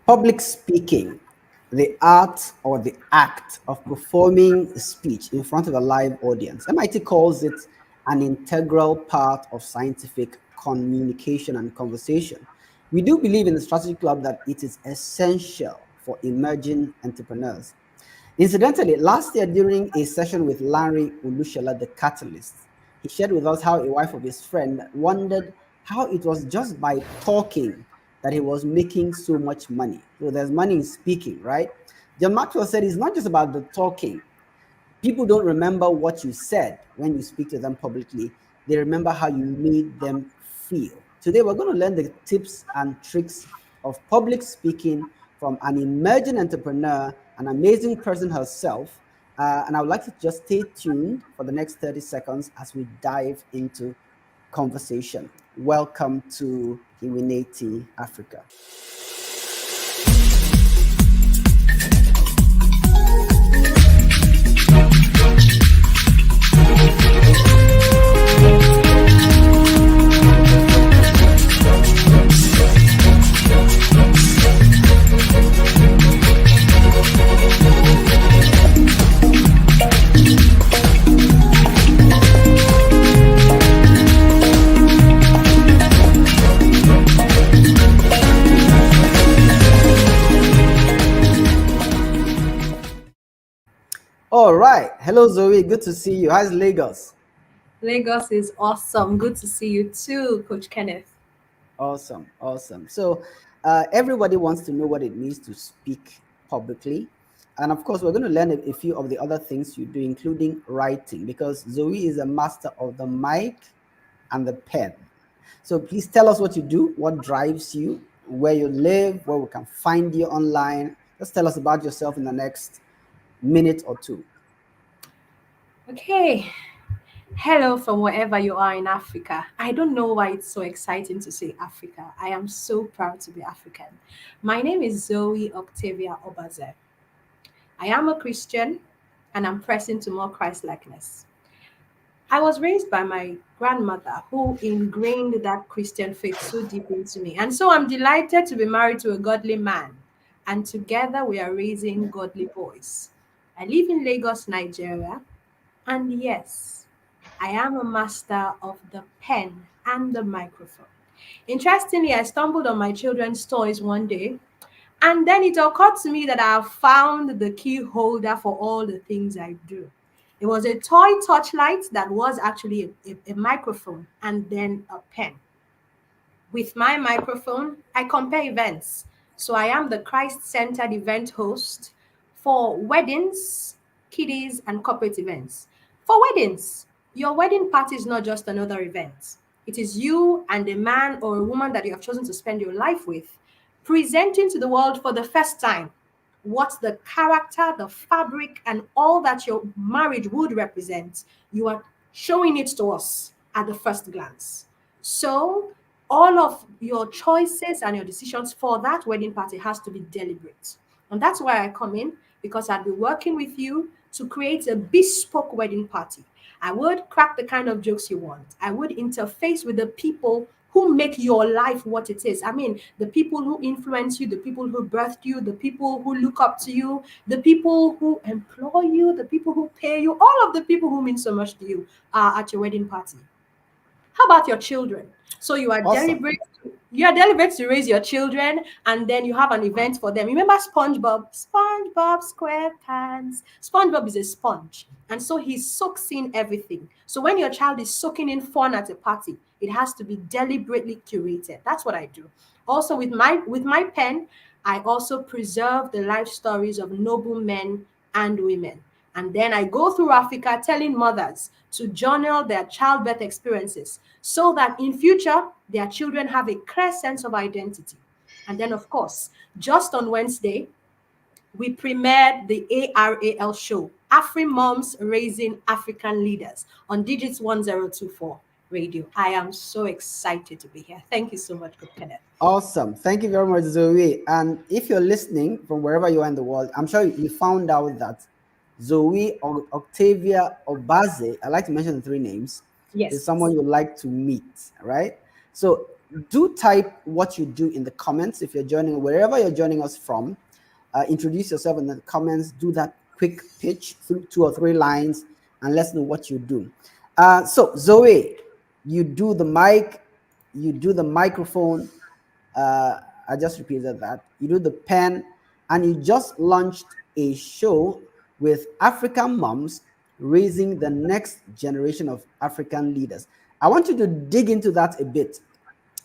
Public speaking, the art or the act of performing a speech in front of a live audience. MIT calls it an integral part of scientific communication and conversation. We do believe in the Strategy Club that it is essential for emerging entrepreneurs. Incidentally, last year during a session with Larry Ulushala, the catalyst, he shared with us how a wife of his friend wondered how it was just by talking that he was making so much money. So there's money in speaking, right? John Maxwell said it's not just about the talking. People don't remember what you said when you speak to them publicly. They remember how you made them feel. Today, we're going to learn the tips and tricks of public speaking from an emerging entrepreneur, an amazing person herself. And I would like to just stay tuned for the next 30 seconds as we dive into conversation. Welcome to Iwineti Africa. All right. Hello, Zoe. Good to see you. How's Lagos? Lagos is awesome. Good to see you too, Coach Kenneth. Awesome. Awesome. So, everybody wants to know what it means to speak publicly. And of course, we're going to learn a few of the other things you do, including writing, because Zoe is a master of the mic and the pen. So, please tell us what you do, what drives you, where you live, where we can find you online. Just tell us about yourself in the next minute or two. Okay. Hello from wherever you are in Africa. I don't know why it's so exciting to say Africa. I am so proud to be African. My name is Zoe Octavia Obazee. I am a Christian and I'm pressing to more Christ likeness. I was raised by my grandmother who ingrained that Christian faith so deep into me. And so I'm delighted to be married to a godly man. And together we are raising godly boys. I live in Lagos, Nigeria. And yes, I am a master of the pen and the microphone. Interestingly, I stumbled on my children's toys one day, and then it occurred to me that I have found the key holder for all the things I do. It was a toy touchlight that was actually a microphone and then a pen. With my microphone, I compare events. So I am the Christ centered event host for weddings, kiddies, and corporate events. For weddings, your wedding party is not just another event, it is you and a man or a woman that you have chosen to spend your life with presenting to the world for the first time what the character, the fabric, and all that your marriage would represent. You are showing it to us at the first glance. So, all of your choices and your decisions for that wedding party has to be deliberate. And that's why I come in, because I'll be working with you to create a bespoke wedding party. I would crack the kind of jokes you want. I would interface with the people who make your life what it is. I mean, the people who influence you, the people who birthed you, the people who look up to you, the people who employ you, the people who pay you, all of the people who mean so much to you are at your wedding party. How about your children? So Awesome. you are deliberate to raise your children, and then you have an event for them. Remember SpongeBob? SpongeBob SquarePants. SpongeBob is a sponge, and so he soaks in everything. So when your child is soaking in fun at a party, it has to be deliberately curated. That's what I do. Also with my pen, I also preserve the life stories of noble men and women. And then I go through Africa telling mothers to journal their childbirth experiences so that in future their children have a clear sense of identity. And then, of course, just on Wednesday, we premiered the A.R.A.L Show, Afri Moms Raising African Leaders on Digits 1024 radio. I am so excited to be here. Thank you so much, Good Kenneth. Awesome. Thank you very much, Zoe. And if you're listening from wherever you are in the world, I'm sure you found out that Zoe Octavia Obazee, I like to mention the three names, is Yes. someone you'd like to meet, right? So do type what you do in the comments if you're joining, wherever you're joining us from. Introduce yourself in the comments. Do that quick pitch through 2 or 3 lines, and let's know what you do. So Zoe, you do the mic, you do the microphone. Uh, I just repeated that. You do the pen, and you just launched a show with African moms raising the next generation of African leaders. I want you to dig into that a bit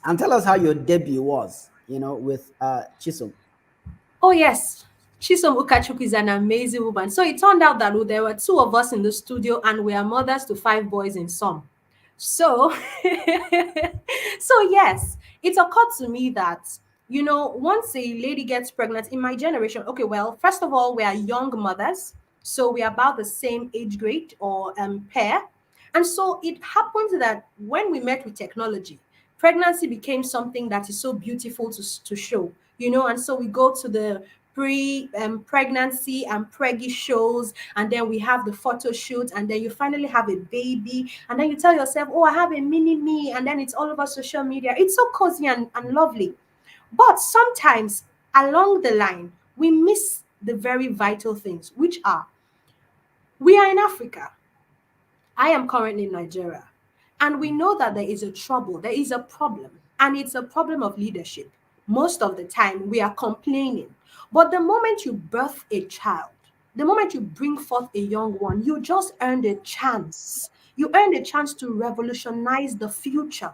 and tell us how your debut was, with Chisom. Oh yes, Chisom Ukachukwu is an amazing woman. So it turned out that there were two of us in the studio, and we are mothers to five boys in some. So, so yes, it occurred to me that once a lady gets pregnant in my generation, okay, well, first of all, we are young mothers, so we are about the same age grade or pair, and so it happened that when we met with technology, pregnancy became something that is so beautiful to show, and so we go to the pregnancy and preggy shows, and then we have the photo shoot, and then you finally have a baby, and then you tell yourself, oh, I have a mini me, and then it's all over social media. It's so cozy and lovely. But sometimes along the line, we miss the very vital things, which are, we are in Africa. I am currently in Nigeria. And we know that there is a trouble, there is a problem, and it's a problem of leadership. Most of the time, we are complaining. But the moment you birth a child, the moment you bring forth a young one, you just earned a chance. You earned a chance to revolutionize the future,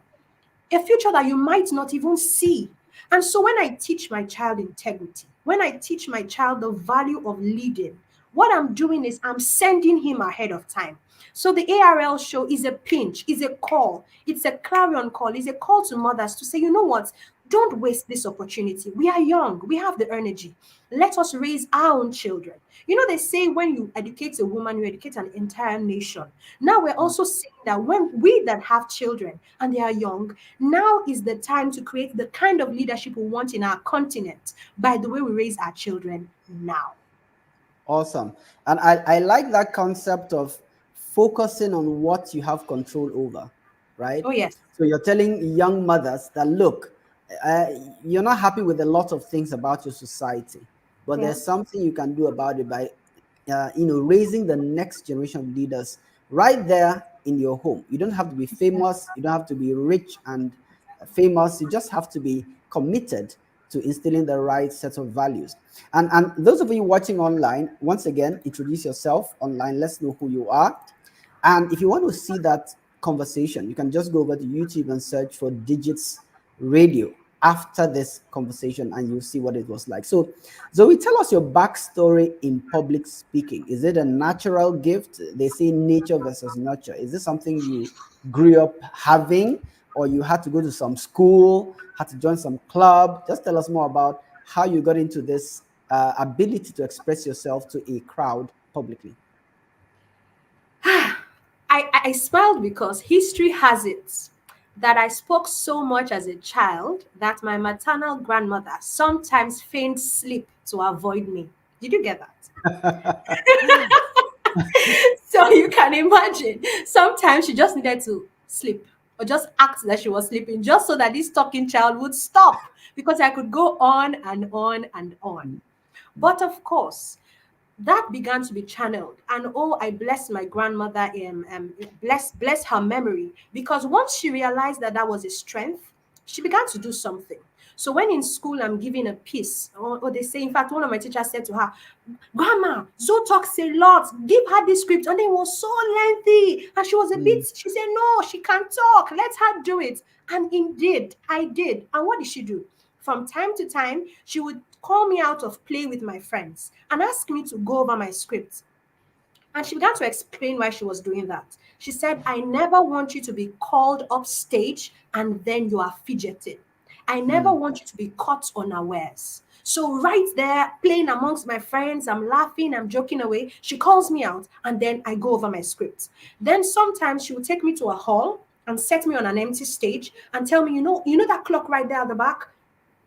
a future that you might not even see. And so when I teach my child integrity, when I teach my child the value of leading, what I'm doing is I'm sending him ahead of time. So the A.R.A.L show is a pinch, is a call, it's a clarion call, it's a call to mothers to say, you know what? Don't waste this opportunity. We are young, we have the energy. Let us raise our own children. They say when you educate a woman, you educate an entire nation. Now we're also saying that when we that have children and they are young, now is the time to create the kind of leadership we want in our continent by the way we raise our children now. Awesome. And I like that concept of focusing on what you have control over, right? Oh, yes. So you're telling young mothers that, look, uh, you're not happy with a lot of things about your society, but Yeah. there's something you can do about it by, raising the next generation of leaders right there in your home. You don't have to be famous. You don't have to be rich and famous. You just have to be committed to instilling the right set of values. And those of you watching online, once again, introduce yourself online. Let's know who you are. And if you want to see that conversation, you can just go over to YouTube and search for Digits Radio after this conversation, and you'll see what it was like. So, Zoe, tell us your backstory in public speaking. Is it a natural gift? They say nature versus nurture. Is this something you grew up having, or you had to go to some school, had to join some club? Just tell us more about how you got into this ability to express yourself to a crowd publicly. I smiled because history has it that I spoke so much as a child that my maternal grandmother sometimes feigned sleep to avoid me. Did you get that? So you can imagine, sometimes she just needed to sleep or just act that she was sleeping just so that this talking child would stop, because I could go on and on and on. But of course, that began to be channeled, and oh, I bless my grandmother, bless her memory, because once she realized that that was a strength, she began to do something. So when in school I'm giving a piece, or they say, in fact, one of my teachers said to her, grandma, Zoe talks a lot, give her this script, and it was so lengthy, and she was a bit, Mm, she said, no, she can't talk, let her do it. And indeed I did. And what did she do? From time to time, she would call me out of play with my friends and ask me to go over my script. And she began to explain why she was doing that. She said, I never want you to be called up stage and then you are fidgeting. I never mm, want you to be caught unawares. So, right there, playing amongst my friends, I'm laughing, I'm joking away. She calls me out, and then I go over my script. Then sometimes she would take me to a hall and set me on an empty stage and tell me, you know that clock right there at the back?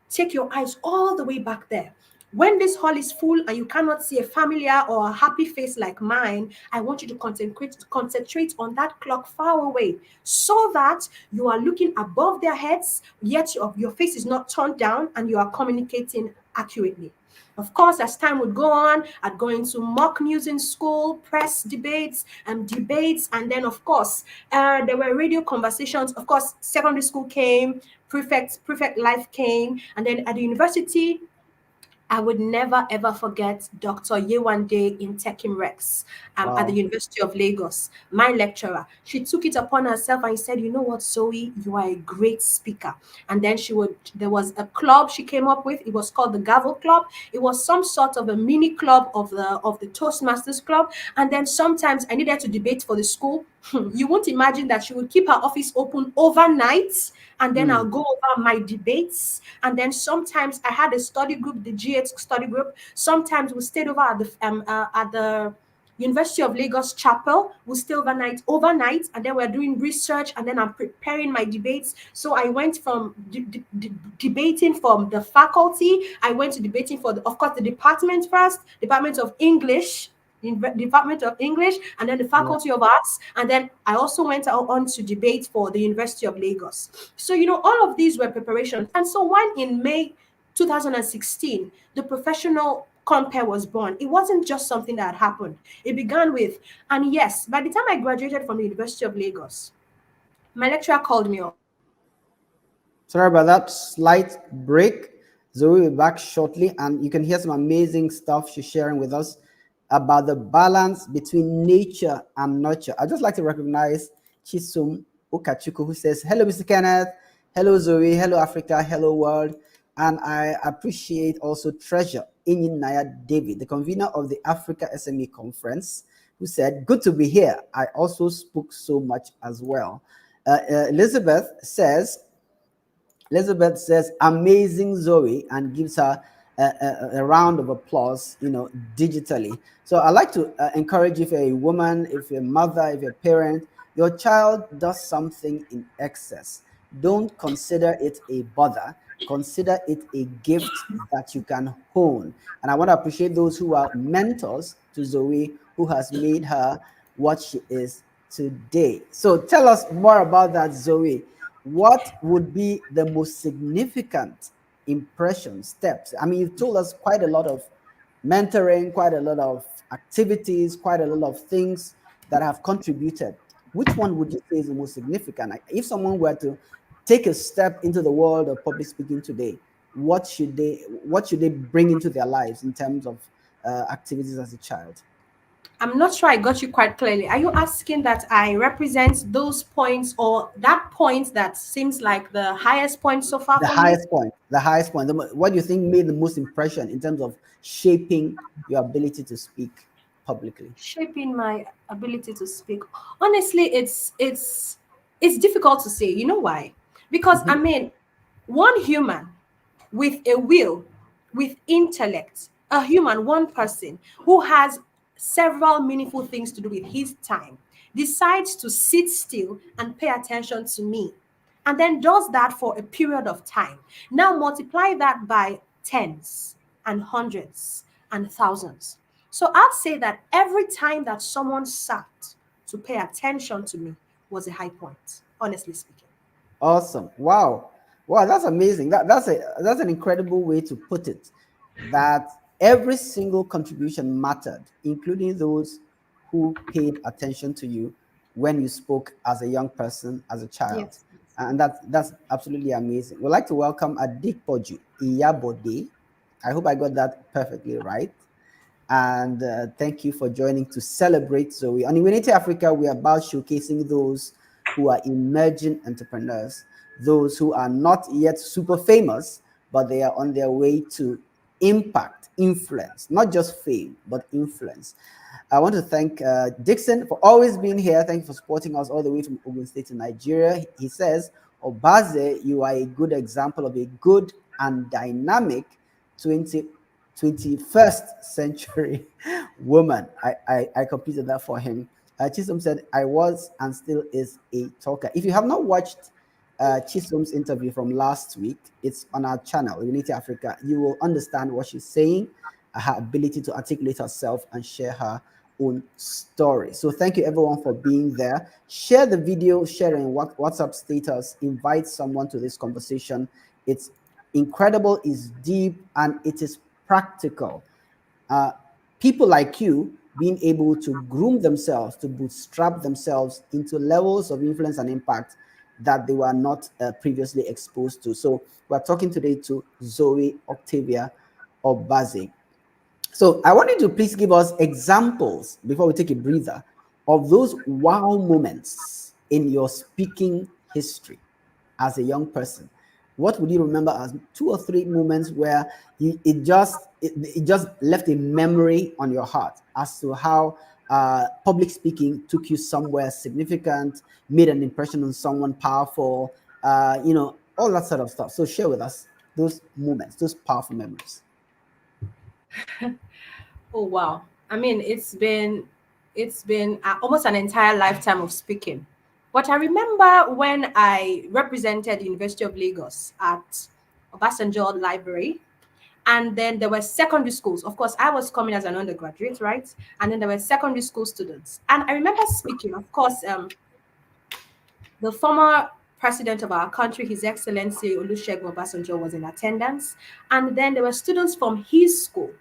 Take your eyes all the way back there. When this hall is full and you cannot see a familiar or a happy face like mine, I want you to concentrate on that clock far away so that you are looking above their heads, yet your face is not turned down and you are communicating accurately. Of course, as time would go on, I'd go into mock news in school, press debates, and then of course, there were radio conversations. Of course, secondary school came, prefect life came, and then at the university, I would never ever forget Dr. Yewande in Tekim Rex at the Wow. University of Lagos, my lecturer. She took it upon herself and said, "You know what, Zoe, you are a great speaker." And then there was a club she came up with. It was called the Gavel Club. It was some sort of a mini club of the Toastmasters Club. And then sometimes I needed to debate for the school. You won't imagine that she would keep her office open overnight, and then I'll Mm, go over my debates. And then sometimes I had a study group, the G8 study group. Sometimes we stayed over at the University of Lagos Chapel. We stay overnight, and then we're doing research, and then I'm preparing my debates. So I went from debating from the faculty. I went to debating for, of course, the department first, Department of English, Department of English, and then the yeah. Faculty of Arts, and then I also went on to debate for the University of Lagos. So, all of these were preparations. And so when in May 2016, the professional compare was born, it wasn't just something that happened. It began with, and yes, by the time I graduated from the University of Lagos, my lecturer called me up. Sorry about that slight break. Zoe will be back shortly, and you can hear some amazing stuff she's sharing with us about the balance between nature and nurture. I'd just like to recognize Chisum Ukachuku, who says, "Hello, Mr. Kenneth. Hello, Zoe. Hello, Africa. Hello, world." And I appreciate also Treasure Inyin Naya David, the convener of the Africa SME Conference, who said, "Good to be here. I also spoke so much as well." Elizabeth says, "Amazing Zoe," and gives her a round of applause, digitally. So I like to encourage, if you're a woman, if you're a mother, if you're a parent, your child does something in excess, don't consider it a bother. Consider it a gift that you can hone. And I want to appreciate those who are mentors to Zoe, who has made her what she is today. So tell us more about that, Zoe. What would be the most significant impression steps? I mean, you've told us quite a lot of mentoring, quite a lot of activities, quite a lot of things that have contributed. Which one would you say is the most significant? If someone were to take a step into the world of public speaking today, what should they bring into their lives in terms of activities as a child? I'm not sure I got you quite clearly. Are you asking that I represent those points or that point that seems like the highest point so far The for me? highest point, the highest point. What do you think made the most impression in terms of shaping your ability to speak publicly? Shaping my ability to speak. Honestly, it's difficult to say. You know why? Because I Mhm. mean, one human with a will, with intellect, a human, one person who has several meaningful things to do with his time, decides to sit still and pay attention to me, and then does that for a period of time. Now multiply that by tens and hundreds and thousands. So I'd say that every time that someone sat to pay attention to me was a high point, honestly speaking. Awesome. Wow. Wow, that's amazing. That's an incredible way to put it. That every single contribution mattered, including those who paid attention to you when you spoke as a young person, as a child. Yes. And that's absolutely amazing. We'd like to welcome Adikpoju Iyabode. I hope I got that perfectly right. And thank you for joining to celebrate Zoe. On Immunity Africa, we are about showcasing those who are emerging entrepreneurs, those who are not yet super famous, but they are on their way to impact, influence, not just fame, but influence. I want to thank Dixon for always being here. Thank you for supporting us all the way from Ogun State to Nigeria. He says, "Obazee, you are a good example of a good and dynamic 20, 21st century woman." I completed that for him. Chisholm said, "I was and still is a talker." If you have not watched Chisholm's interview from last week. It's on our channel, Unity Africa. You will understand what she's saying, her ability to articulate herself and share her own story. So thank you everyone for being there. Share the video, share in WhatsApp status, invite someone to this conversation. It's incredible, it's deep, and it is practical. Uh, People like you being able to groom themselves, to bootstrap themselves into levels of influence and impact that they were not previously exposed to. So we're talking today to Zoe Octavia Obazee. So I want you to please give us examples before we take a breather of those wow moments in your speaking history as a young person. What would you remember as 2 or 3 moments where it just left a memory on your heart as to how public speaking took you somewhere significant, made an impression on someone powerful, all that sort of stuff. So share with us those moments, those powerful memories. Oh wow. I mean, it's been almost an entire lifetime of speaking. But I remember when I represented the University of Lagos at Obasanjo Library, and then there were secondary schools. Of course, I was coming as an undergraduate, right? And then there were secondary school students. And I remember speaking, of course, the former president of our country, His Excellency Olusegun Obasanjo, was in attendance. And then there were students from his school.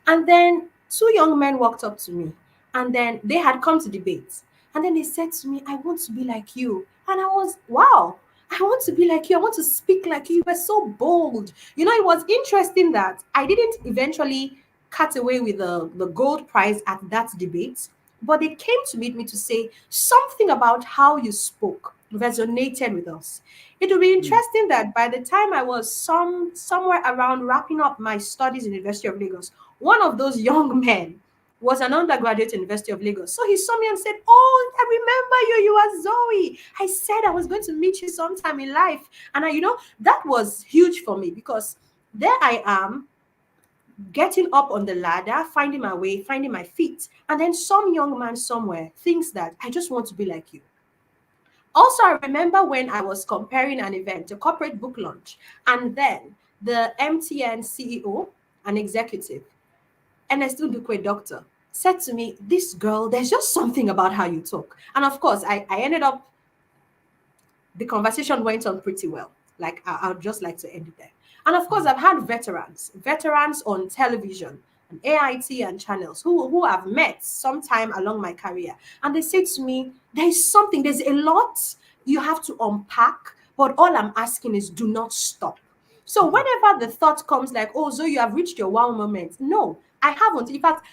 And then 2 young men walked up to me, and then they had come to debate. And then they said to me, I want to be like you. And I was, wow, I want to be like you. I want to speak like you. You were so bold. You know, it was interesting that I didn't eventually cut away with the gold prize at that debate, but they came to meet me to say something about how you spoke resonated with us. It will be Mm, interesting that by the time I was somewhere around wrapping up my studies in the University of Lagos, one of those young men was an undergraduate in University of Lagos. So he saw me and said, oh, I remember you. You are Zoe. I said I was going to meet you sometime in life. And that was huge for me because there I am getting up on the ladder, finding my way, finding my feet. And then some young man somewhere thinks that I just want to be like you. Also, I remember when I was comparing an event, a corporate book launch, and then the MTN CEO, an executive, and I still look a doctor, said to me, this girl, there's just something about how you talk. And of course, I ended up, the conversation went on pretty well. Like, I'd just like to end it there. And of course, mm, I've had veterans on television and AIT and channels who I've met sometime along my career. And they say to me, there's a lot you have to unpack, but all I'm asking is do not stop. So mm, whenever the thought comes like, oh, so you have reached your wow moment, no, I haven't. In fact,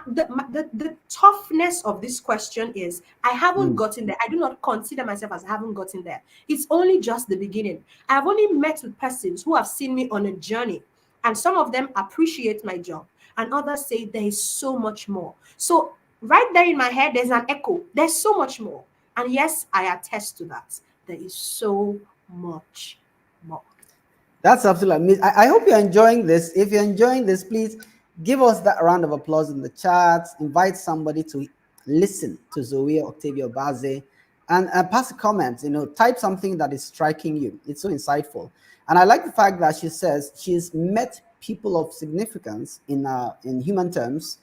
the toughness of this question is I haven't mm. gotten there. I do not consider myself as having gotten there. It's only just the beginning. I've only met with persons who have seen me on a journey, and some of them appreciate my job, and others say there is so much more. So right there in my head, there's an echo. There's so much more. And yes, I attest to that. There is so much more. That's absolutely amazing. I hope you're enjoying this. If you're enjoying this, please give us that round of applause in the chat. Invite somebody to listen to Zoe Octavia Obazee and pass a comment. Type something that is striking you. It's so insightful. And I like the fact that she says she's met people of significance in human terms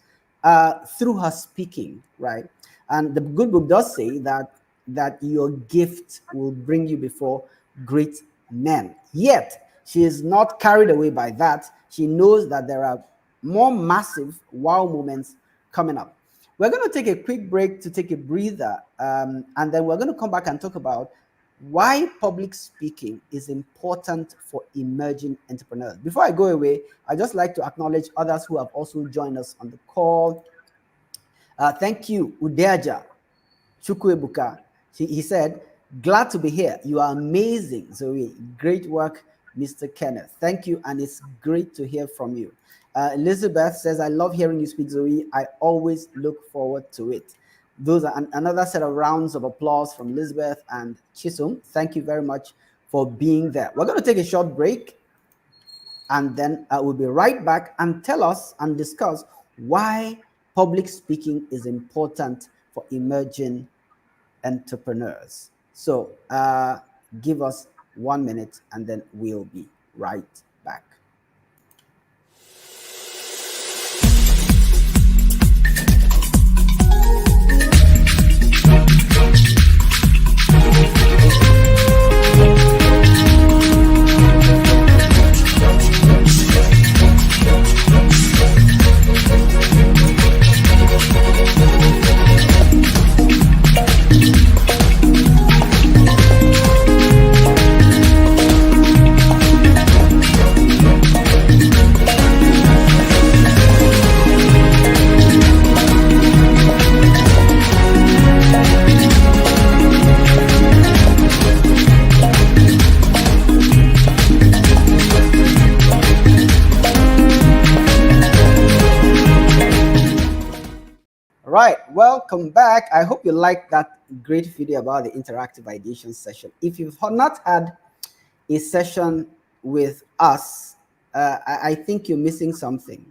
through her speaking, right? And the good book does say that your gift will bring you before great men. Yet she is not carried away by that. She knows that there are more massive wow moments coming up. We're going to take a quick break to take a breather, and then we're going to come back and talk about why public speaking is important for emerging entrepreneurs. Before I go away, I just like to acknowledge others who have also joined us on the call. Thank you, Udeja Chukwebuka. He said, glad to be here. You are amazing, Zoe. Great work, Mr. Kenneth. Thank you, and it's great to hear from you. Elizabeth says, I love hearing you speak, Zoe. I always look forward to it. Those are another set of rounds of applause from Elizabeth and Chisholm. Thank you very much for being there. We're going to take a short break, and then we'll be right back and tell us and discuss why public speaking is important for emerging entrepreneurs. So Give us 1 minute and then we'll be right back. Right, welcome back. I hope you liked that great video about the interactive ideation session. If you've not had a session with us, I think you're missing something.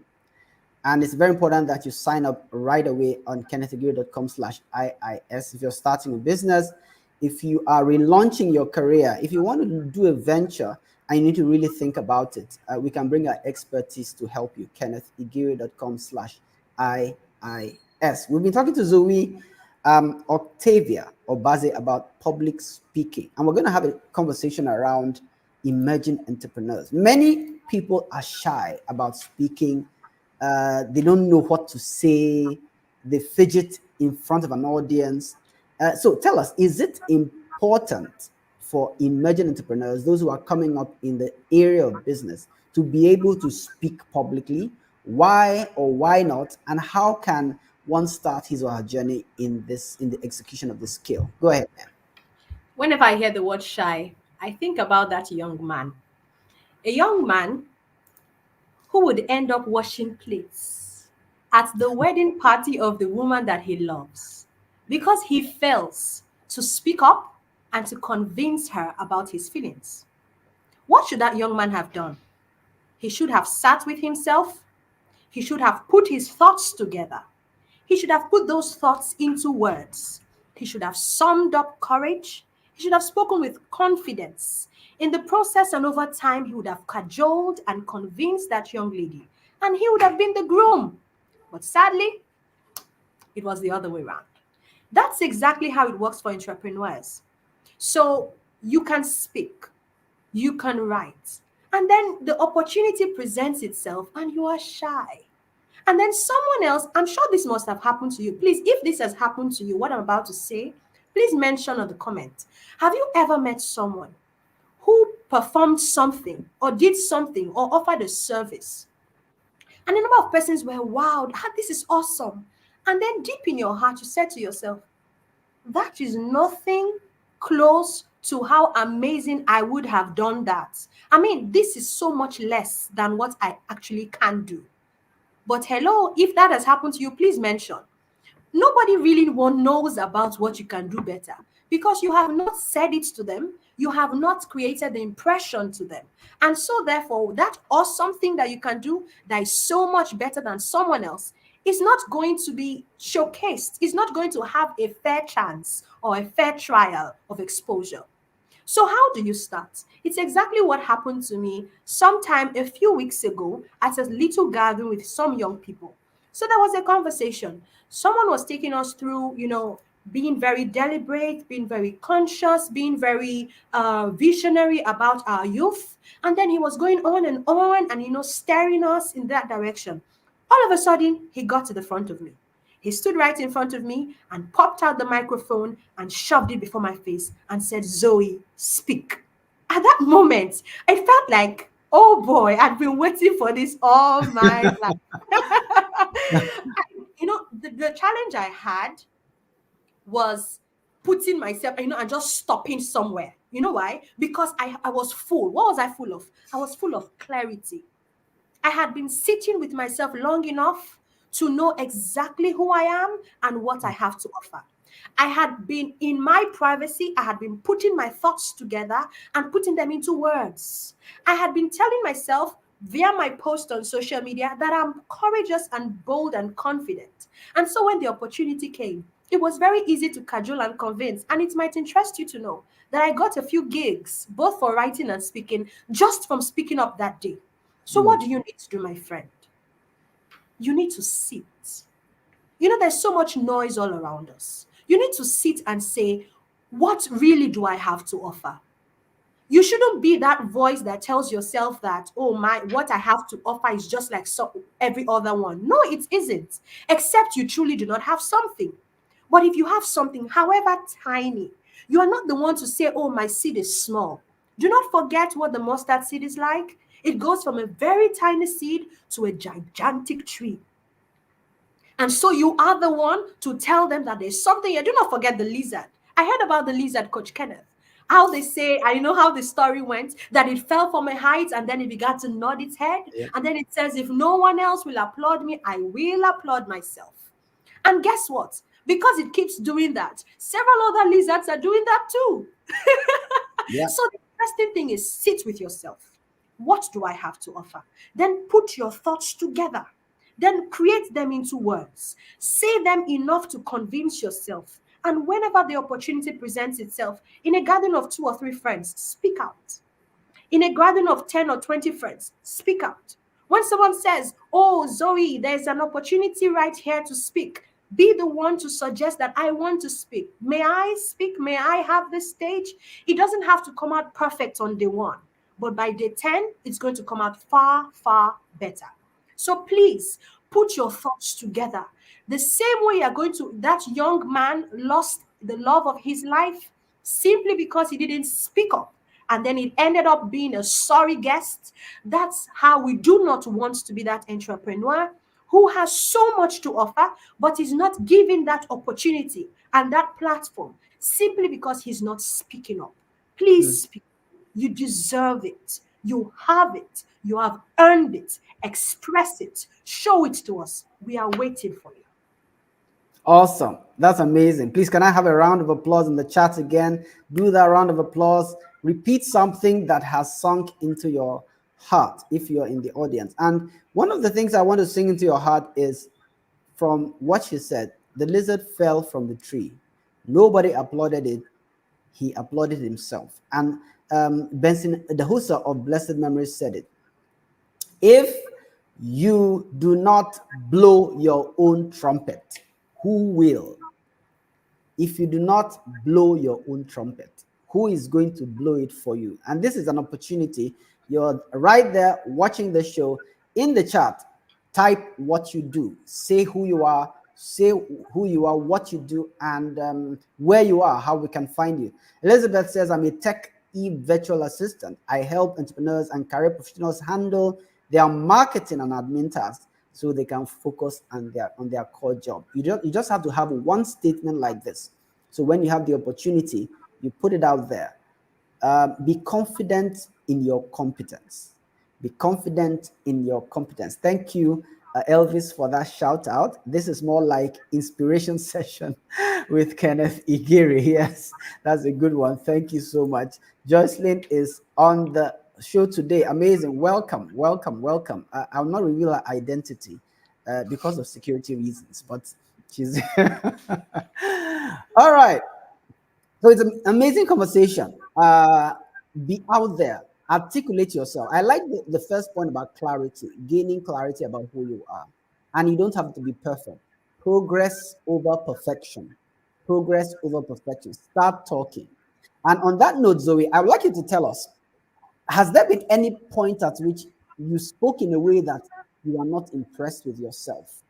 And it's very important that you sign up right away on kennethagiri.com/IIS if you're starting a business, if you are relaunching your career, if you want to do a venture and you need to really think about it, we can bring our expertise to help you. kennethagiri.com/IIS. We've been talking to Zoe Octavia Obazee about public speaking, and we're going to have a conversation around emerging entrepreneurs. Many people are shy about speaking. They don't know what to say. They fidget in front of an audience. So tell us, is it important for emerging entrepreneurs, those who are coming up in the area of business, to be able to speak publicly? Why or why not? And how can one start his or her journey in the execution of this skill? Go ahead, man. Whenever I hear the word shy, I think about that young man. A young man who would end up washing plates at the wedding party of the woman that he loves because he fails to speak up and to convince her about his feelings. What should that young man have done? He should have sat with himself. He should have put his thoughts together. He should have put those thoughts into words. He should have summed up courage. He should have spoken with confidence. In the process and over time, he would have cajoled and convinced that young lady, and he would have been the groom. But sadly, it was the other way around. That's exactly how it works for entrepreneurs. So you can speak, you can write, and then the opportunity presents itself and you are shy. And then someone else, I'm sure this must have happened to you. Please, if this has happened to you, what I'm about to say, please mention on the comment. Have you ever met someone who performed something or did something or offered a service? And a number of persons were, wow, this is awesome. And then deep in your heart, you said to yourself, that is nothing close to how amazing I would have done that. I mean, this is so much less than what I actually can do. But hello, if that has happened to you, please mention. Nobody really knows about what you can do better because you have not said it to them. You have not created the impression to them. And so therefore, that awesome thing that you can do that is so much better than someone else is not going to be showcased. It's not going to have a fair chance or a fair trial of exposure. So how do you start? It's exactly what happened to me sometime a few weeks ago at a little gathering with some young people. So there was a conversation. Someone was taking us through, being very deliberate, being very conscious, being very visionary about our youth. And then he was going on and, staring us in that direction. All of a sudden, he got to the front of me. He stood right in front of me and popped out the microphone and shoved it before my face and said, Zoe, speak. At that moment, I felt like, oh boy, I've been waiting for this all my life. The challenge I had was putting myself, and just stopping somewhere. You know why? Because I was full. What was I full of? I was full of clarity. I had been sitting with myself long enough to know exactly who I am and what I have to offer. I had been in my privacy. I had been putting my thoughts together and putting them into words. I had been telling myself via my post on social media that I'm courageous and bold and confident. And so when the opportunity came, It was very easy to cajole and convince, and it might interest you to know that I got a few gigs, both for writing and speaking, just from speaking up that day. So, what Mm. do you need to do, my friend? You need to sit. There's so much noise all around us. You need to sit and say, what really do I have to offer? You shouldn't be that voice that tells yourself that, oh my, what I have to offer is just like every other one. No, it isn't, except you truly do not have something. But if you have something, however tiny, you are not the one to say, oh, my seed is small. Do not forget what the mustard seed is like. It goes from a very tiny seed to a gigantic tree. And so you are the one to tell them that there's something here. Do not forget the lizard. I heard about the lizard, Coach Kenneth. How they say, I know how the story went, that it fell from a height and then it began to nod its head. Yeah. And then it says, if no one else will applaud me, I will applaud myself. And guess what? Because it keeps doing that, several other lizards are doing that too. Yeah. So the interesting thing is sit with yourself. What do I have to offer? Then put your thoughts together. Then create them into words. Say them enough to convince yourself. And whenever the opportunity presents itself, in a gathering of 2 or 3 friends, speak out. In a gathering of 10 or 20 friends, speak out. When someone says, oh, Zoe, there's an opportunity right here to speak, be the one to suggest that I want to speak. May I speak? May I have this stage? It doesn't have to come out perfect on day one, but by day 10, it's going to come out far, far better. So please put your thoughts together. The same way you're going to, that young man lost the love of his life simply because he didn't speak up. And then it ended up being a sorry guest. That's how we do not want to be that entrepreneur who has so much to offer, but is not given that opportunity and that platform simply because he's not speaking up. Mm. Please speak. You deserve it. You have it. You have earned it. Express it. Show it to us. We are waiting for you. Awesome. That's amazing. Please, can I have a round of applause in the chat again? Do that round of applause. Repeat something that has sunk into your heart if you're in the audience. And one of the things I want to sing into your heart is from what she said. The lizard fell from the tree. Nobody applauded it. He applauded himself. And Benson, the host of Blessed Memories, said it. If you do not blow your own trumpet, who will? If you do not blow your own trumpet, who is going to blow it for you? And this is an opportunity. You're right there watching the show. In the chat, type what you do, say who you are, say who you are, what you do, and where you are, how we can find you. Elizabeth says, I'm a tech virtual assistant. I help entrepreneurs and career professionals handle their marketing and admin tasks so they can focus on their core job. You just have to have one statement like this. So when you have the opportunity, you put it out there. Be confident in your competence. Be confident in your competence. Thank you, Elvis, for that shout out. This is more like inspiration session with Kenneth Igiri. Yes, that's a good one. Thank you so much. Jocelyn is on the show today. Amazing. Welcome, welcome, welcome. I'll not reveal her identity because of security reasons, but she's all right. So it's an amazing conversation. Be out there, articulate yourself. I like the first point about clarity, gaining clarity about who you are. And you don't have to be perfect. Progress over perfection. Progress over perfection. Start talking. And on that note, Zoe, I would like you to tell us, has there been any point at which you spoke in a way that you are not impressed with yourself?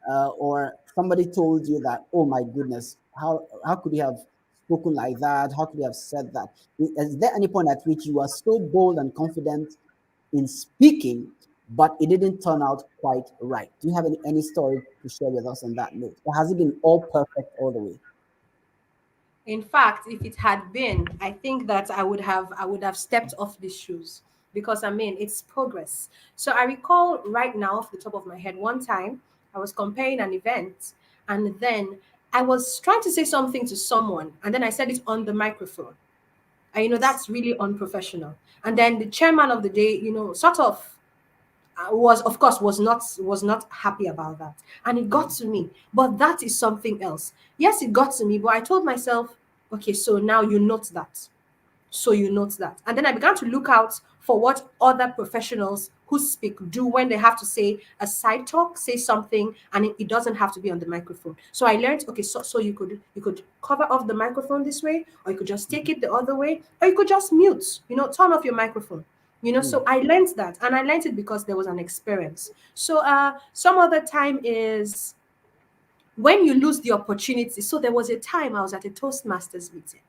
Or somebody told you that, oh my goodness, how could you have spoken like that? How could you have said that? Is there any point at which you are so bold and confident in speaking, but it didn't turn out quite right? Do you have any story to share with us on that note? Or has it been all perfect all the way? In fact, if it had been, I think that I would have stepped off these shoes because I mean it's progress. So I recall right now off the top of my head one time I was comparing an event and then I was trying to say something to someone and then I said it on the microphone. And that's really unprofessional. And then the chairman of the day, sort of was, of course, was not happy about that, and it got to me. But that is something else. Yes, it got to me, but I told myself, okay, so now you note that. So you note that. And then I began to look out for what other professionals who speak do when they have to say a side talk, say something, and it doesn't have to be on the microphone. So I learned, okay, so you could cover off the microphone this way, or you could just take it the other way, or you could just mute, turn off your microphone. Mm. So I learned that, and I learned it because there was an experience. So some other time is when you lose the opportunity. So there was a time I was at a Toastmasters meeting,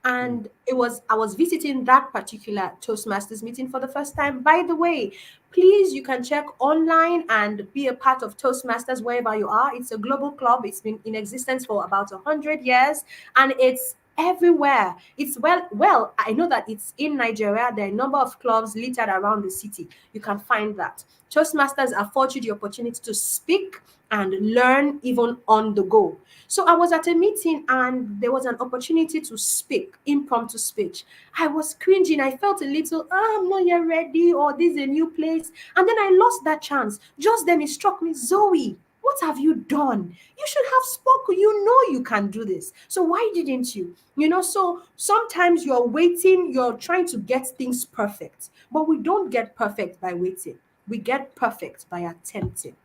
Mm. and it was I was visiting that particular Toastmasters meeting for the first time. By the way, please, you can check online and be a part of Toastmasters wherever you are. It's a global club. It's been in existence for about 100 years, and it's everywhere. It's well, I know that it's in Nigeria. There are a number of clubs littered around the city. You can find that. Toastmasters afford you the opportunity to speak and learn even on the go. So I was at a meeting and there was an opportunity to speak, impromptu speech. I was cringing. I felt a little, I'm not yet ready, or this is a new place. And then I lost that chance. Just then it struck me, Zoe, what have you done? You should have spoken. You know you can do this. So why didn't you? So sometimes you're waiting, you're trying to get things perfect. But we don't get perfect by waiting. We get perfect by attempting.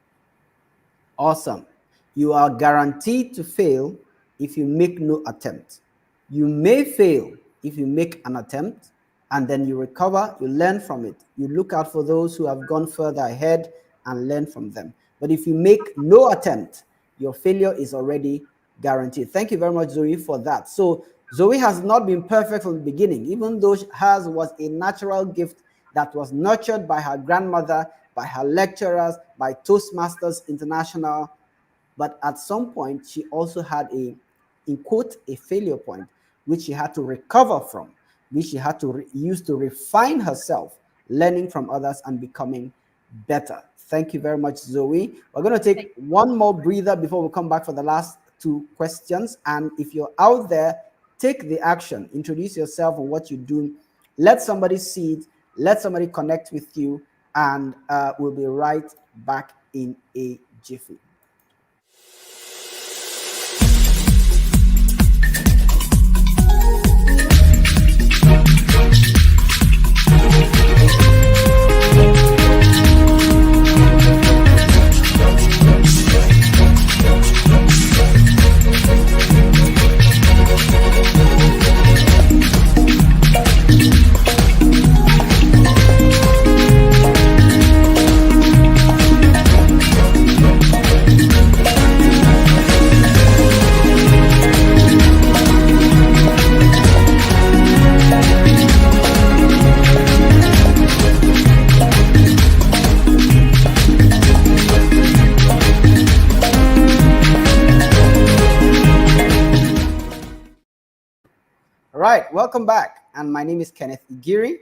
Awesome. You are guaranteed to fail if you make no attempt. You may fail if you make an attempt, and then you recover, you learn from it. You look out for those who have gone further ahead and learn from them. But if you make no attempt, your failure is already guaranteed. Thank you very much, Zoe, for that. So Zoe has not been perfect from the beginning, even though hers was a natural gift that was nurtured by her grandmother, by her lecturers, by Toastmasters International. But at some point, she also had in quote, a failure point, which she had to recover from, which she had to use to refine herself, learning from others and becoming better. Thank you very much, Zoe. We're going to take one more breather before we come back for the last two questions. And if you're out there, take the action, introduce yourself and what you do. Let somebody see it, let somebody connect with you, and we'll be right back in a jiffy. All right, welcome back. And my name is Kenneth Igiri,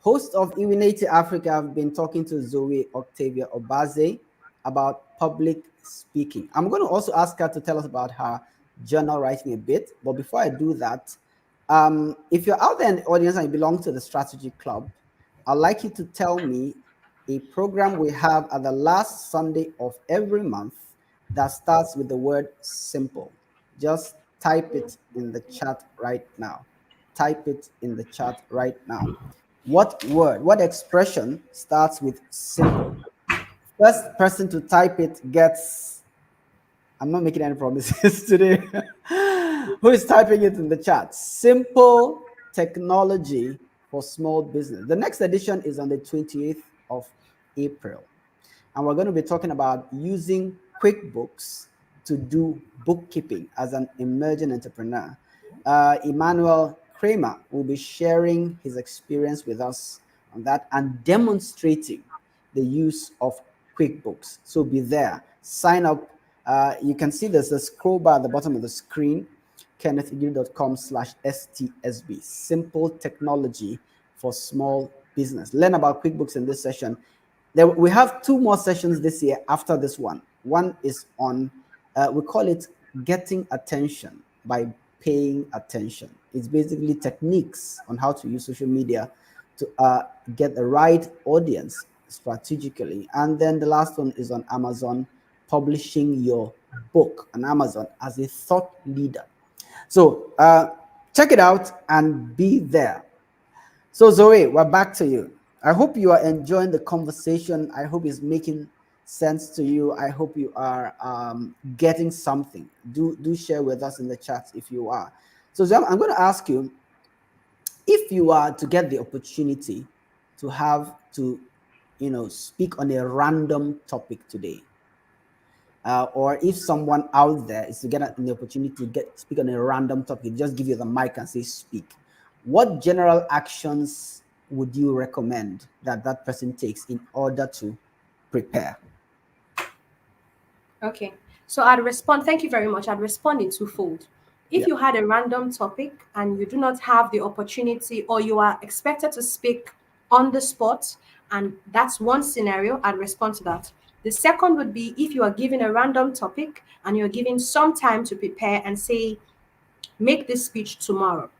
host of Iwinate Africa. I've been talking to Zoe Octavia Obazee about public speaking. I'm going to also ask her to tell us about her journal writing a bit. But before I do that, if you're out there in the audience and you belong to the Strategy Club, I'd like you to tell me a program we have at the last Sunday of every month that starts with the word simple. Just type it in the chat right now. Type it in the chat right now. What word, what expression starts with simple? First person to type it gets, I'm not making any promises today. Who is typing it in the chat? Simple technology for small business. The next edition is on the 28th of April. And we're going to be talking about using QuickBooks to do bookkeeping as an emerging entrepreneur. Emmanuel Kramer will be sharing his experience with us on that and demonstrating the use of QuickBooks. So be there, sign up. You can see there's a scroll bar at the bottom of the screen, kennethigiri.com/STSB. Simple technology for small business. Learn about QuickBooks in this session. We have two more sessions this year after this one. One is on, we call it getting attention by paying attention. It's basically techniques on how to use social media to get the right audience strategically. And then the last one is on Amazon, publishing your book on Amazon as a thought leader. So check it out and be there. So Zoe, we're back to you. I hope you are enjoying the conversation. I hope it's making sense to you. I hope you are getting something. Do share with us in the chat if you are. So Zoe, I'm going to ask you, if you are to get the opportunity to have to, speak on a random topic today, or if someone out there is to get an opportunity to speak on a random topic, just give you the mic and say speak. What general actions would you recommend that that person takes in order to prepare? Okay. So I'd respond, thank you very much. I'd respond in twofold. If Yeah. you had a random topic and you do not have the opportunity or you are expected to speak on the spot, and that's one scenario, I'd respond to that. The second would be if you are given a random topic and you're given some time to prepare and say, make this speech tomorrow.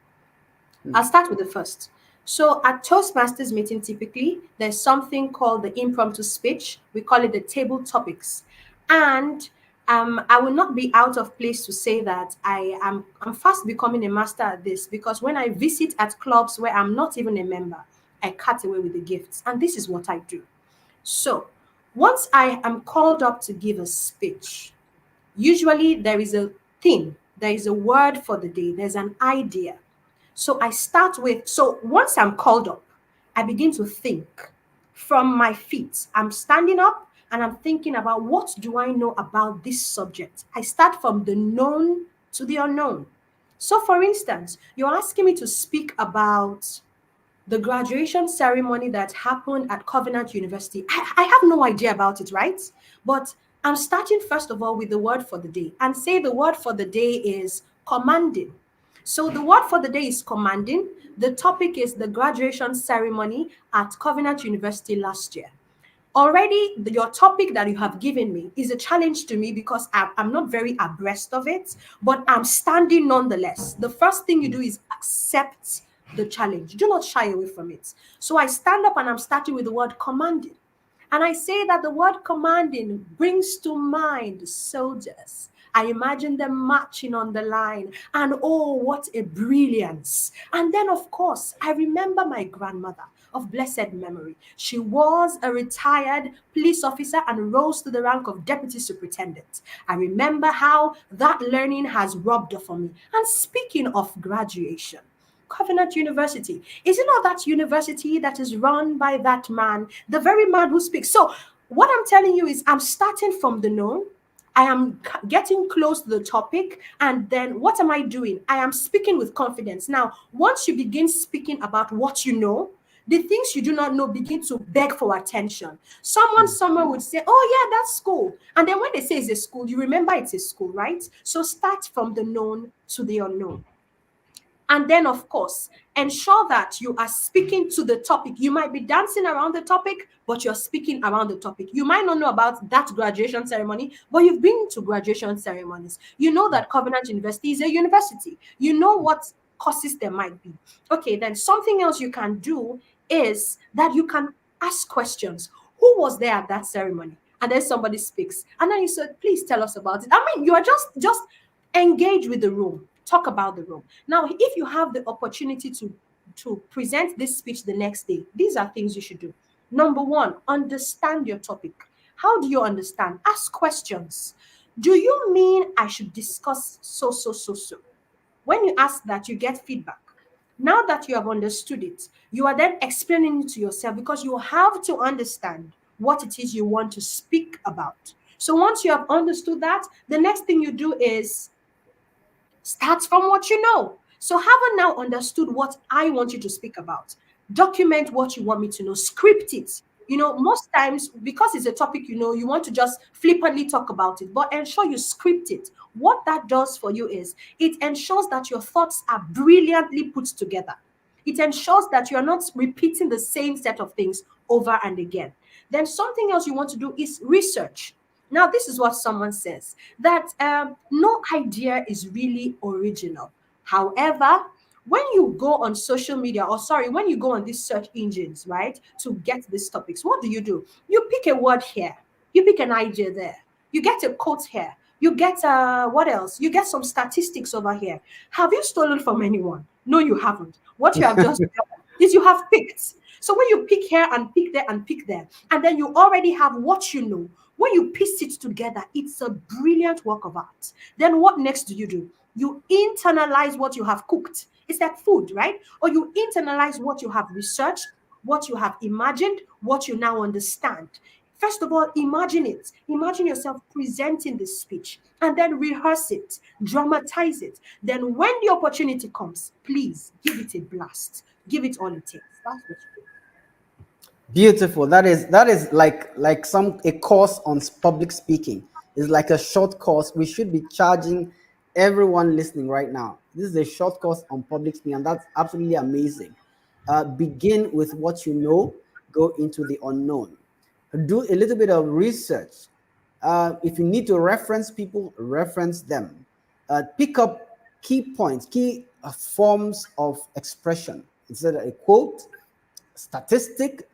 I'll Hmm. start with the first. So at Toastmasters meeting, typically there's something called the impromptu speech. We call it the table topics, and I will not be out of place to say that I'm fast becoming a master at this because when I visit at clubs where I'm not even a member, I cut away with the gifts, and this is what I do. So once I am called up to give a speech, usually there is a theme, there is a word for the day, there's an idea. So I start with, so once I'm called up, I begin to think from my feet. I'm standing up and I'm thinking about what do I know about this subject. I start from the known to the unknown. So for instance, you're asking me to speak about the graduation ceremony that happened at Covenant University. I have no idea about it, right? But I'm starting first of all with the word for the day and say the word for the day is commanding. So the word for the day is commanding. The topic is the graduation ceremony at Covenant University last year. Already, your topic that you have given me is a challenge to me because I'm not very abreast of it, but I'm standing nonetheless. The first thing you do is accept the challenge. Do not shy away from it. So I stand up and I'm starting with the word commanding. And I say that the word commanding brings to mind soldiers. I imagine them marching on the line, and oh, what a brilliance. And then, of course, I remember my grandmother of blessed memory. She was a retired police officer and rose to the rank of deputy superintendent. I remember how that learning has rubbed off on me. And speaking of graduation, Covenant University. Is it not that university that is run by that man, the very man who speaks? So, what I'm telling you is, I'm starting from the known. I am getting close to the topic, and then what am I doing? I am speaking with confidence. Now, once you begin speaking about what you know, the things you do not know begin to beg for attention. Someone somewhere would say, oh, yeah, that's school. And then when they say it's a school, you remember it's a school, right? So start from the known to the unknown. And then, of course, ensure that you are speaking to the topic. You might be dancing around the topic, but you're speaking around the topic. You might not know about that graduation ceremony, but you've been to graduation ceremonies. You know that Covenant University is a university. You know what courses there might be. Okay, then something else you can do is that you can ask questions. Who was there at that ceremony? And then somebody speaks. And then you said, please tell us about it. I mean, you are just engage with the room, talk about the room. Now if you have the opportunity to present this speech the next day, these are things you should do. Number one, understand your topic. How do you understand? Ask questions. Do you mean I should discuss so? When you ask that, you get feedback. Now that you have understood it, you are then explaining it to yourself because you have to understand what it is you want to speak about. So once you have understood that, the next thing you do is start from what you know. So, having now understood what I want you to speak about, document what you want me to know, script it. You know, most times because it's a topic you know, you want to just flippantly talk about it, but ensure you script it. What that does for you is it ensures that your thoughts are brilliantly put together. It ensures that you are not repeating the same set of things over and again. Then something else you want to do is research. Now, this is what someone says that no idea is really original. However, When you go on social media, or sorry, when you go on these search engines, right, to get these topics, what do? You pick a word here, you pick an idea there, you get a quote here, you get what else? You get some statistics over here. Have you stolen from anyone? No, you haven't. What you have just done is you have picked. So when you pick here and pick there and pick there, and then you already have what you know, when you piece it together, it's a brilliant work of art. Then what next do? You internalize what you have cooked. It's like food, right? Or you internalize what you have researched, what you have imagined, what you now understand. First of all, imagine it. Imagine yourself presenting this speech and then rehearse it, dramatize it. Then, when the opportunity comes, please give it a blast. Give it all it takes. That's what you Beautiful. That is like some a course on public speaking. It's like a short course. We should be charging everyone listening right now. This is a short course on public speaking, and that's absolutely amazing. Begin with what you know. Go into the unknown. Do a little bit of research. If you need to reference people, reference them. Pick up key points, key forms of expression. Instead of a quote, statistic,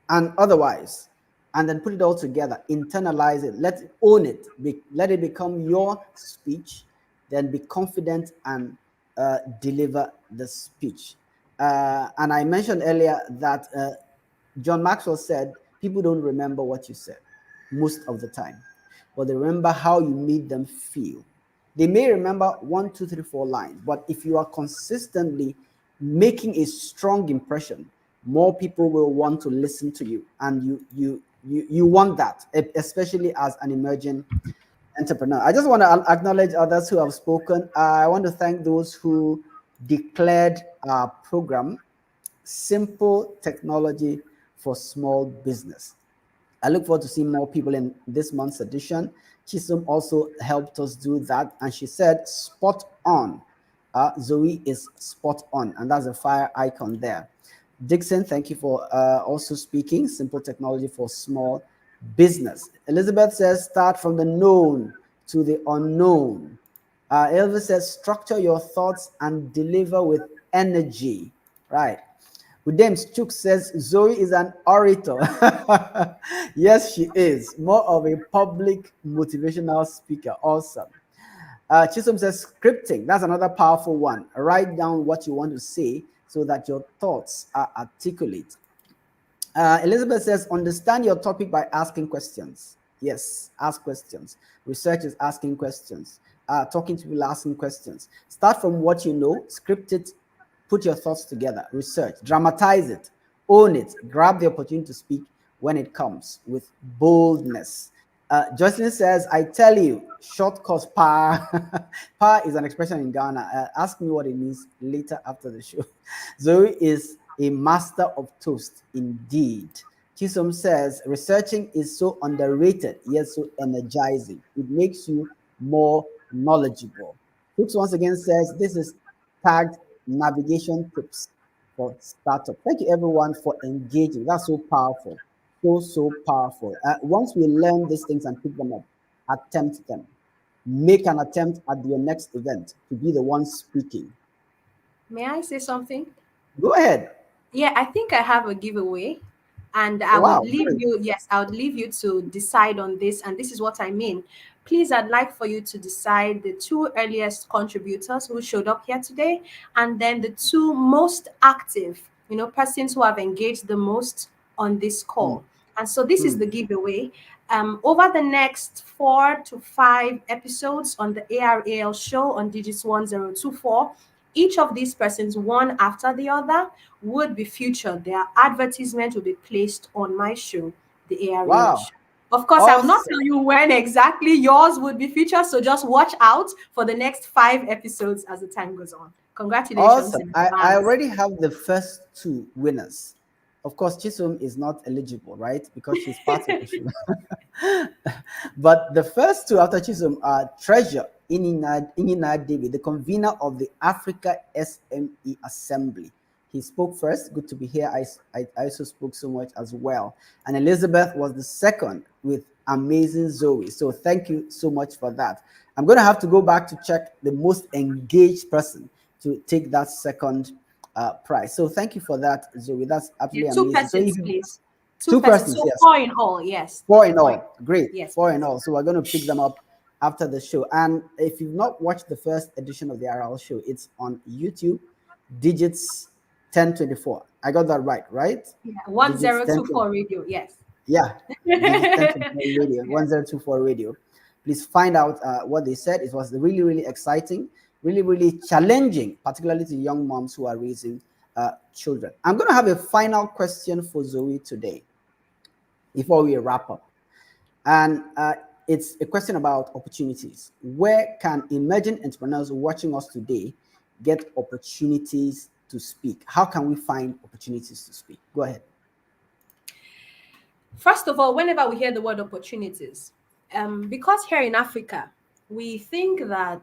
and otherwise, and then put it all together, internalize it, own it, let it become your speech, then be confident and deliver the speech. And I mentioned earlier that John Maxwell said people don't remember what you said most of the time, but they remember how you made them feel. They may remember one, two, three, four lines, but if you are consistently making a strong impression, more people will want to listen to you, and you want that, especially as an emerging entrepreneur. I just want to acknowledge others who have spoken. I want to thank those who declared our program Simple Technology for Small Business. I look forward to seeing more people in this month's edition. Chisom also helped us do that, and she said, "Spot on." Zoe is spot on, and that's a fire icon there. Dixon, thank you for also speaking. Simple Technology for Small Business. Elizabeth says, "Start from the known to the unknown." Elvis says, "Structure your thoughts and deliver with energy." Right. Udems Chuk says Zoe is an orator. Yes, she is. More of a public motivational speaker. Awesome. Chisom says scripting. That's another powerful one. Write down what you want to say so that your thoughts are articulate. Elizabeth says understand your topic by asking questions. Yes, ask questions. Research is asking questions. Talking to people, asking questions. Start from what you know, script it, put your thoughts together, research, dramatize it, own it, grab the opportunity to speak when it comes with boldness. Jocelyn says, "I tell you, short course pa." Pa is an expression in Ghana. Ask me what it means later after the show. Zoe is a master of toast indeed. Chisom says, "Researching is so underrated, yet so energizing. It makes you more knowledgeable." Brooks once again says, "This is tagged navigation tips for startup." Thank you everyone for engaging. That's so powerful. So powerful. Once we learn these things and pick them up, attempt them. Make an attempt at your next event to be the one speaking. May I say something? Go ahead. Yeah, I think I have a giveaway, and I would Wow, leave great. you, yes, I would leave you to decide on this. And this is what I mean. Please, I'd like for you to decide the two earliest contributors who showed up here today, and then the two most active, persons who have engaged the most on this Mm, call. And so this is mm. the giveaway. Over the next 4 to 5 episodes on the A.R.A.L show on Digits 1024, each of these persons, one after the other, would be featured. Their advertisement will be placed on my show, the A.R.A.L Wow, show. Of course, I will not awesome, tell you when exactly yours would be featured, so just watch out for the next 5 episodes as the time goes on. Congratulations awesome. in I advance. already have the first two winners. Of course, Chisom is not eligible, right? Because she's part of the show. But the first two after Chisholm are Treasure Inina David, the convener of the Africa SME Assembly. He spoke first. Good to be here. I also spoke so much as well. And Elizabeth was the second with Amazing Zoe. So thank you so much for that. I'm going to have to go back to check the most engaged person to take that second prize. So thank you for that, Zoe. That's Yeah, absolutely two amazing. So if persons, you, please. Two two persons. persons, So yes, four in all. Yes. four in Four. all. Great, Yes, four in please. all. So we're going to pick them up after the show. And if you've not watched the first edition of the A.R.A.L Show, it's on YouTube, Digits 1024. I got that right, right? Yeah. Digits 10. 1024 radio. Yes. Yeah, Digits 1024 Radio, 1024 Radio. Please find out what they said. It was really, really exciting, really, really challenging, particularly to young moms who are raising children. I'm going to have a final question for Zoe today before we wrap up. And it's a question about opportunities. Where can emerging entrepreneurs watching us today get opportunities to speak? How can we find opportunities to speak? Go ahead. First of all, whenever we hear the word opportunities, because here in Africa, we think that,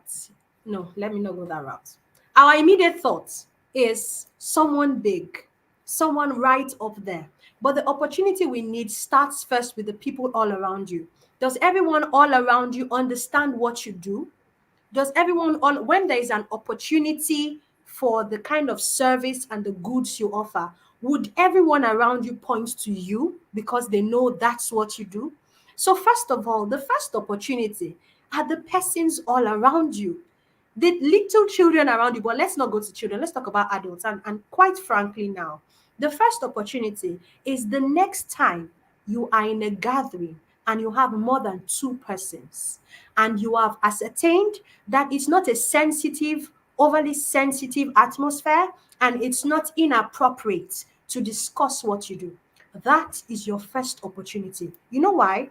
no, let me not go that route. Our immediate thought is someone big, someone right up there. But the opportunity we need starts first with the people all around you. Does everyone all around you understand what you do? Does everyone on when there is an opportunity for the kind of service and the goods you offer, would everyone around you point to you because they know that's what you do? So first of all, the first opportunity are the persons all around you, the little children around you. But let's not go to children, let's talk about adults. And quite frankly now, the first opportunity is the next time you are in a gathering and you have more than two persons and you have ascertained that it's not a sensitive, overly sensitive atmosphere and it's not inappropriate to discuss what you do. That is your first opportunity. You know why?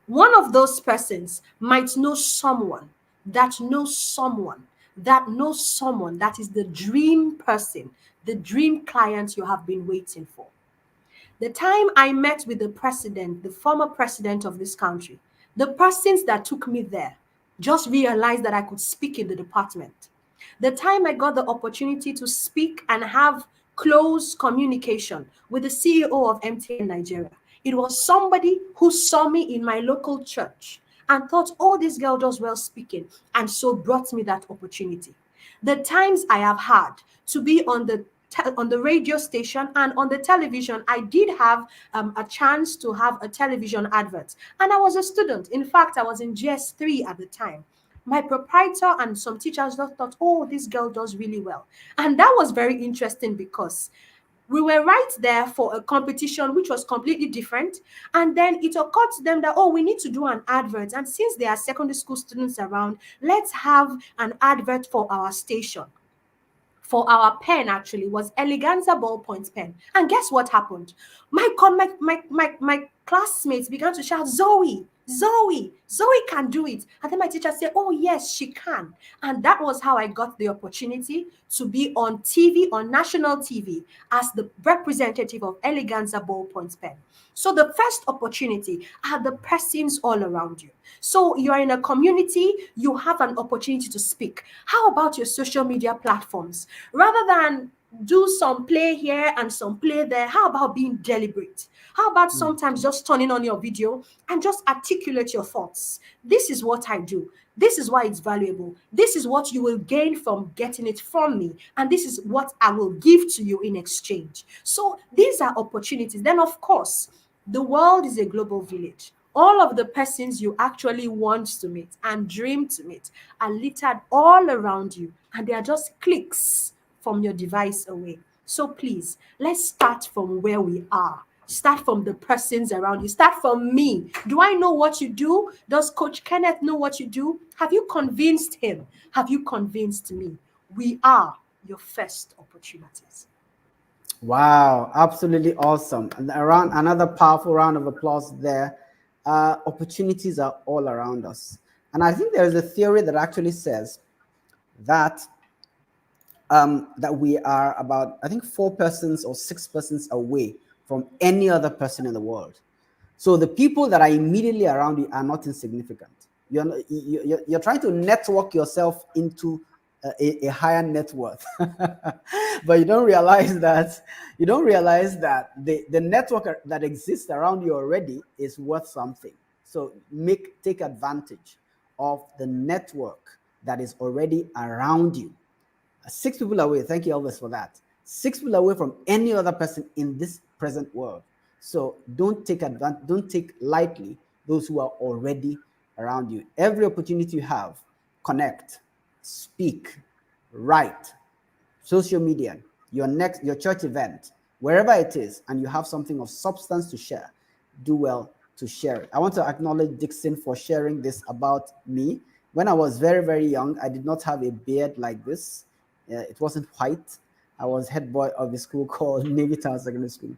One of those persons might know someone that knows someone that knows someone that is the dream person, the dream client you have been waiting for. The time I met with the president, the former president of this country, the persons that took me there just realized that I could speak in the department. The time I got the opportunity to speak and have close communication with the CEO of MTN Nigeria, it was somebody who saw me in my local church and thought, oh, this girl does well speaking, and so brought me that opportunity. The times I have had to be on the radio station and on the television, I did have a chance to have a television advert, and I was a student. In fact, I was in GS3 at the time. My proprietor and some teachers just thought, oh, this girl does really well. And that was very interesting because we were right there for a competition which was completely different. And then it occurred to them that, oh, we need to do an advert. And since there are secondary school students around, let's have an advert for our station. For our pen actually was Eleganza ballpoint pen. And guess what happened? My classmates began to shout, Zoe, Zoe, Zoe can do it. And then my teacher said, oh yes, she can. And that was how I got the opportunity to be on TV, on national TV, as the representative of Eleganza ballpoint pen. So the first opportunity are the persons all around you. So you are in a community, you have an opportunity to speak. How about your social media platforms? Rather than do some play here and some play there, how about being deliberate? How about Mm. sometimes just turning on your video and just articulate your thoughts? This is what I do. This is why it's valuable. This is what you will gain from getting it from me. And this is what I will give to you in exchange. So these are opportunities. Then, of course, the world is a global village. All of the persons you actually want to meet and dream to meet are littered all around you, and they are just clicks from your device away. So please, let's start from where we are. Start from the persons around you. Start from me. Do I know what you do? Does Coach Kenneth know what you do? Have you convinced him? Have you convinced me? We are your first opportunities. Wow, absolutely awesome. And around another powerful round of applause there. Opportunities are all around us. And I think there is a theory that actually says that that we are about, I think, 4 persons or 6 persons away from any other person in the world. So the people that are immediately around you are not insignificant. You're trying to network yourself into a higher net worth, but you don't realize that the network that exists around you already is worth something. So take advantage of the network that is already around you. Six people away. Thank you, Elvis, for that. Six people away from any other person in this present world. So don't take advantage, don't take lightly those who are already around you. Every opportunity you have, connect, speak, write, social media, your church event, wherever it is, and you have something of substance to share, do well to share it. I want to acknowledge Dixon for sharing this about me. When I was very, very young, I did not have a beard like this. It wasn't white. I was head boy of a school called Navy Town Secondary School.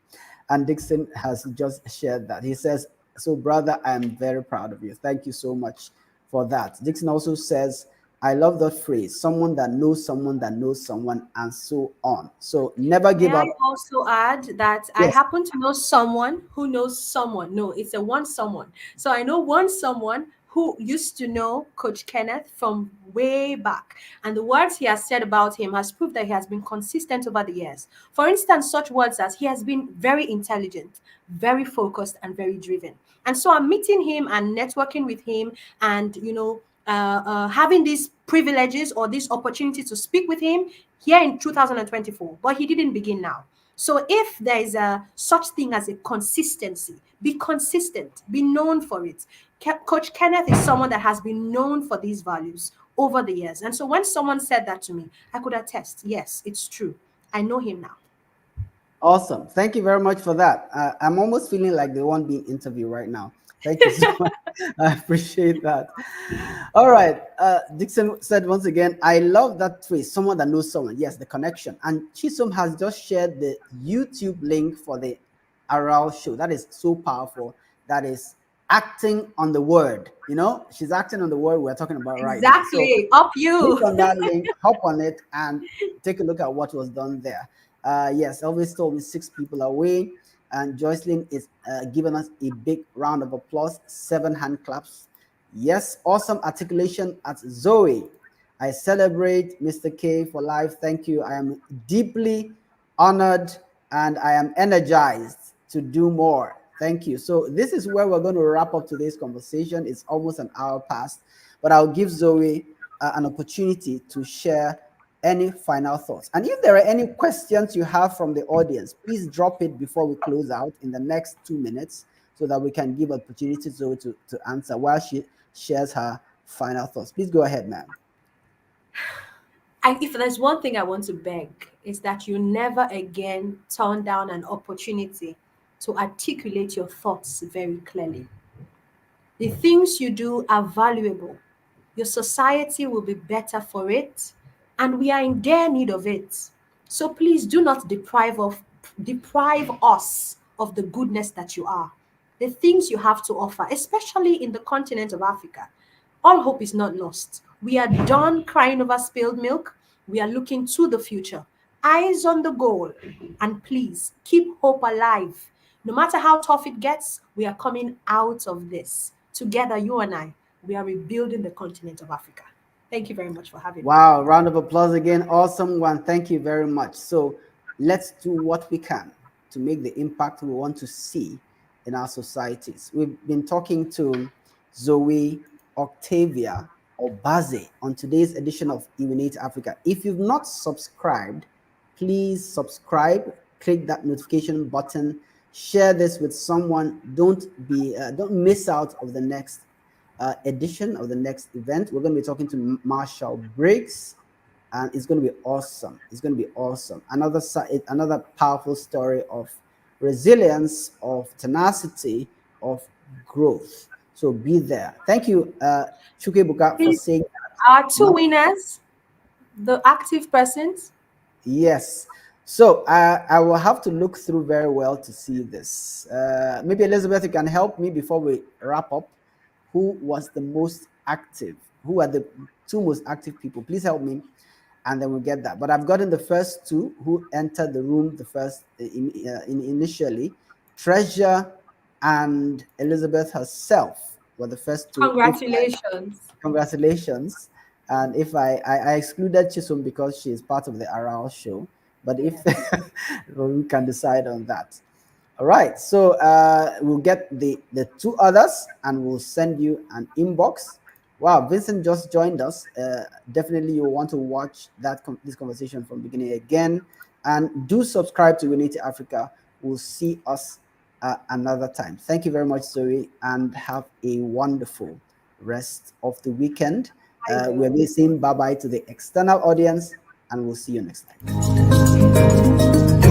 And Dixon has just shared that. He says, so, brother, I am very proud of you. Thank you so much for that. Dixon also says, I love that phrase, someone that knows someone that knows someone, and so on. So never May give I up. also add that I Yes. happen to know someone who knows someone? No, it's a one someone. So I know one someone who used to know Coach Kenneth from way back. And the words he has said about him has proved that he has been consistent over the years. For instance, such words as he has been very intelligent, very focused, and very driven. And so I'm meeting him and networking with him and, having these privileges or this opportunity to speak with him here in 2024, but he didn't begin now. So if there is a such thing as a consistency, be consistent, be known for it. Coach Kenneth is someone that has been known for these values over the years. And so when someone said that to me, I could attest, yes, it's true. I know him now. Awesome. Thank you very much for that. I'm almost feeling like the one being interviewed right now. Thank you so much. I appreciate that. All right. Dixon said once again, I love that phrase, someone that knows someone. Yes, the connection. And Chisom has just shared the YouTube link for the A.R.A.L show. That is so powerful. That is acting on the word. You know, she's acting on the word we're talking about right now. So Exactly. Up click you. on that link, hop on it, and take a look at what was done there. Yes, Elvis told me six people away, and Joycelyn is giving us a big round of applause, 7 hand claps. Yes, awesome articulation at Zoe. I celebrate Mr. K for life. Thank you. I am deeply honored and I am energized to do more. Thank you. So this is where we're going to wrap up today's conversation. It's almost an hour past, but I'll give Zoe an opportunity to share any final thoughts. And if there are any questions you have from the audience, please drop it before we close out in the next 2 minutes so that we can give opportunity to Zoe to answer while she shares her final thoughts. Please go ahead, ma'am. And if there's one thing I want to beg, is that you never again turn down an opportunity to articulate your thoughts very clearly. The things you do are valuable. Your society will be better for it, and we are in dire need of it. So please do not deprive us of the goodness that you are, the things you have to offer, especially in the continent of Africa. All hope is not lost. We are done crying over spilled milk. We are looking to the future. Eyes on the goal. And please keep hope alive. No matter how tough it gets, we are coming out of this. Together, you and I, we are rebuilding the continent of Africa. Thank you very much for having me. Wow, round of applause again. Awesome one. Thank you very much. So let's do what we can to make the impact we want to see in our societies. We've been talking to Zoe Octavia Obazee on today's edition of Unite Africa. If you've not subscribed, please subscribe, click that notification button, share this with someone. Don't miss out of the next edition of the next event. We're going to be talking to Marshall Briggs, and it's going to be awesome. It's going to be awesome. Another powerful story of resilience, of tenacity, of growth. So be there. Thank you, Chukwuebuka, for Please, saying our two that. winners, the active persons. Yes. So I will have to look through very well to see this. Maybe Elizabeth, you can help me before we wrap up. Who was the most active? Who are the two most active people? Please help me, and then we'll get that. But I've gotten the first two who entered the room the first initially. Treasure and Elizabeth herself were the first two. If Congratulations. congratulations. And if I excluded Chisholm because she is part of the A.R.A.L show, but if Yeah. we can decide on that. All right, so we'll get the two others and we'll send you an inbox Wow, Vincent just joined us. Definitely, you want to watch this conversation from beginning again, and do subscribe to Unity Africa. We'll see us another time. Thank you very much, Zoe, and have a wonderful rest of the weekend. I We're saying bye bye to the external audience, and we'll see you next time. will.